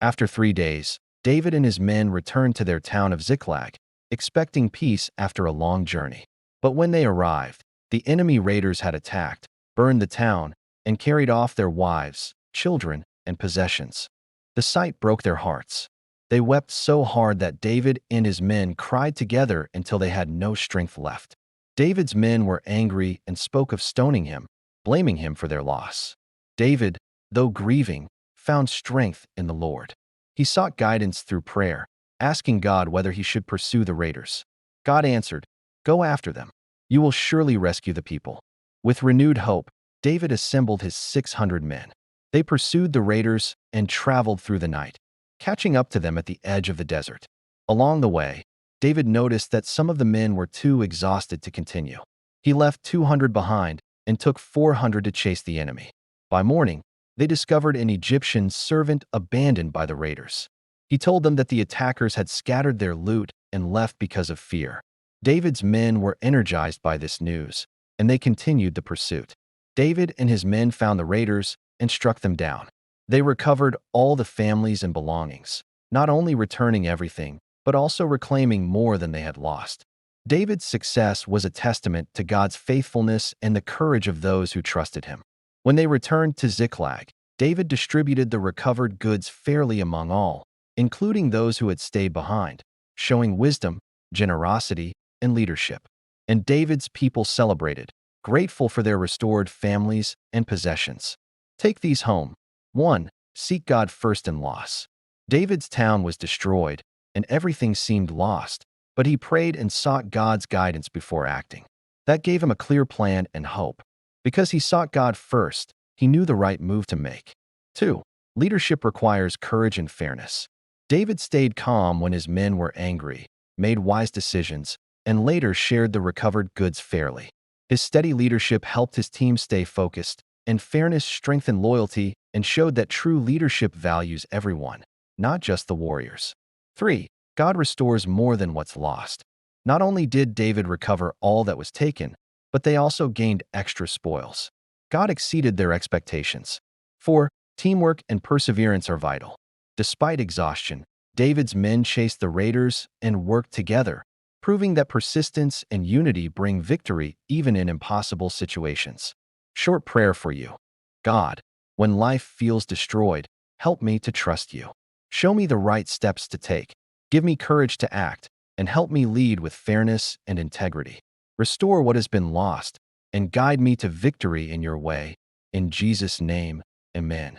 After 3 days, David and his men returned to their town of Ziklag, expecting peace after a long journey. But when they arrived, the enemy raiders had attacked, burned the town, and carried off their wives, children, and possessions. The sight broke their hearts. They wept so hard that David and his men cried together until they had no strength left. David's men were angry and spoke of stoning him, blaming him for their loss. David, though grieving, found strength in the Lord. He sought guidance through prayer, asking God whether he should pursue the raiders. God answered, "Go after them. You will surely rescue the people." With renewed hope, David assembled his 600 men. They pursued the raiders and traveled through the night, catching up to them at the edge of the desert. Along the way, David noticed that some of the men were too exhausted to continue. He left 200 behind and took 400 to chase the enemy. By morning, they discovered an Egyptian servant abandoned by the raiders. He told them that the attackers had scattered their loot and left because of fear. David's men were energized by this news, and they continued the pursuit. David and his men found the raiders and struck them down. They recovered all the families and belongings, not only returning everything, but also reclaiming more than they had lost. David's success was a testament to God's faithfulness and the courage of those who trusted him. When they returned to Ziklag, David distributed the recovered goods fairly among all, including those who had stayed behind, showing wisdom, generosity, and leadership. And David's people celebrated, grateful for their restored families and possessions. Take these home. 1. Seek God first in loss. David's town was destroyed, and everything seemed lost, but he prayed and sought God's guidance before acting. That gave him a clear plan and hope. Because he sought God first, he knew the right move to make. 2. Leadership requires courage and fairness. David stayed calm when his men were angry, made wise decisions, and later shared the recovered goods fairly. His steady leadership helped his team stay focused, and fairness strengthened loyalty and showed that true leadership values everyone, not just the warriors. 3. God restores more than what's lost. Not only did David recover all that was taken, but they also gained extra spoils. God exceeded their expectations. 4. Teamwork and perseverance are vital. Despite exhaustion, David's men chased the raiders and worked together, proving that persistence and unity bring victory even in impossible situations. Short prayer for you. God, when life feels destroyed, help me to trust you. Show me the right steps to take. Give me courage to act, and help me lead with fairness and integrity. Restore what has been lost, and guide me to victory in your way. In Jesus' name, amen.